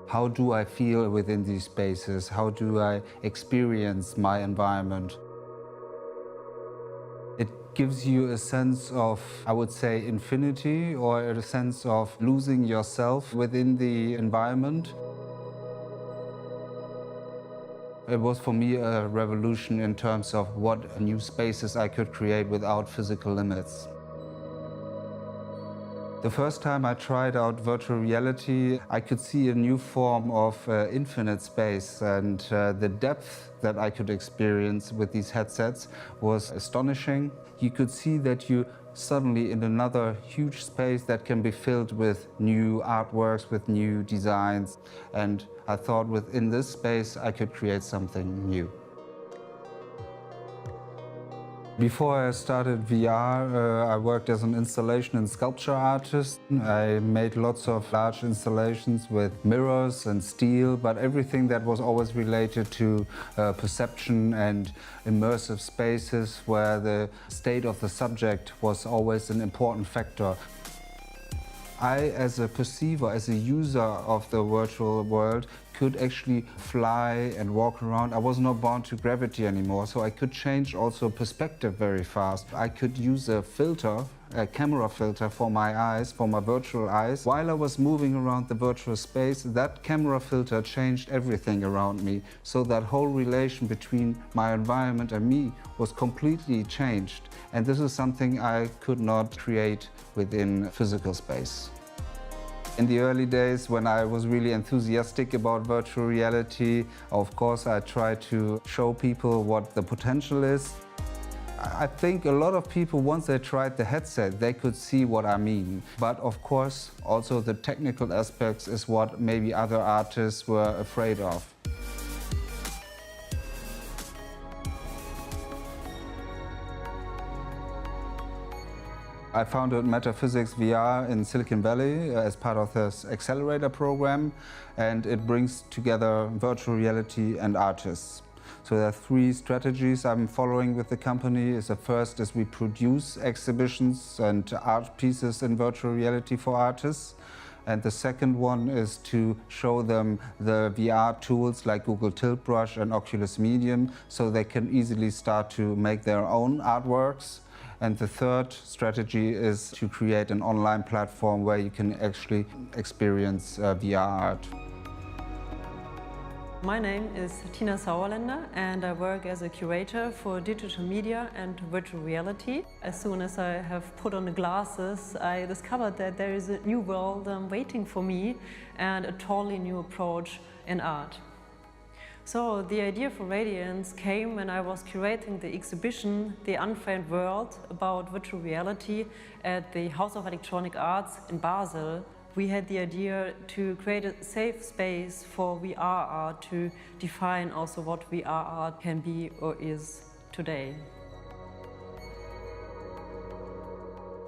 How do I feel within these spaces? How do I experience my environment? It gives you a sense of, I would say, infinity, or a sense of losing yourself within the environment. It was for me a revolution in terms of what new spaces I could create without physical limits. The first time I tried out virtual reality, I could see a new form of infinite space, and the depth that I could experience with these headsets was astonishing. You could see that you suddenly in another huge space that can be filled with new artworks, with new designs, and I thought within this space I could create something new. Before I started VR, I worked as an installation and sculpture artist. I made lots of large installations with mirrors and steel, but everything that was always related to perception and immersive spaces where the state of the subject was always an important factor. I, as a perceiver, as a user of the virtual world, could actually fly and walk around. I was not bound to gravity anymore, so I could change also perspective very fast. I could use a filter, a camera filter for my eyes, for my virtual eyes. While I was moving around the virtual space, that camera filter changed everything around me, so that whole relation between my environment and me was completely changed. And this is something I could not create within physical space. In the early days, when I was really enthusiastic about virtual reality, of course I tried to show people what the potential is. I think a lot of people, once they tried the headset, they could see what I mean. But of course, also the technical aspects is what maybe other artists were afraid of. I founded Metaphysics VR in Silicon Valley as part of this accelerator program, and it brings together virtual reality and artists. So there are three strategies I'm following with the company. The first is we produce exhibitions and art pieces in virtual reality for artists. And the second one is to show them the VR tools like Google Tilt Brush and Oculus Medium, so they can easily start to make their own artworks. And the third strategy is to create an online platform where you can actually experience VR art. My name is Tina Sauerländer and I work as a curator for digital media and virtual reality. As soon as I have put on the glasses, I discovered that there is a new world waiting for me and a totally new approach in art. So the idea for Radiance came when I was curating the exhibition The Unframed World about virtual reality at the House of Electronic Arts in Basel. We had the idea to create a safe space for VR art, to define also what VR art can be or is today.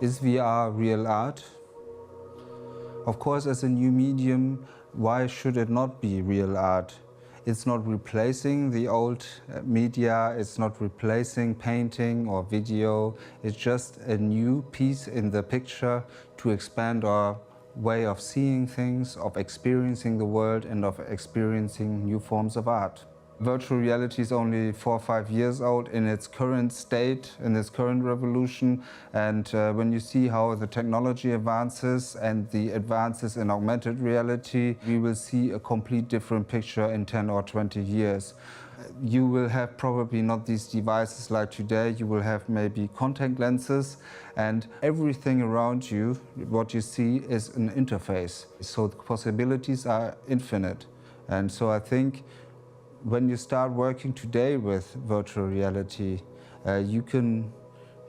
Is VR real art? Of course, as a new medium, why should it not be real art? It's not replacing the old media, it's not replacing painting or video. It's just a new piece in the picture to expand our way of seeing things, of experiencing the world, and of experiencing new forms of art. Virtual reality is only 4 or 5 years old in its current state, in its current revolution. And when you see how the technology advances and the advances in augmented reality, we will see a complete different picture in 10 or 20 years. You will have probably not these devices like today. You will have maybe contact lenses, and everything around you, what you see, is an interface. So the possibilities are infinite. And so I think when you start working today with virtual reality, you can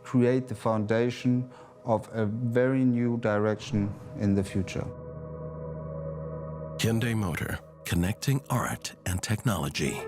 create the foundation of a very new direction in the future. Hyundai Motor, connecting art and technology.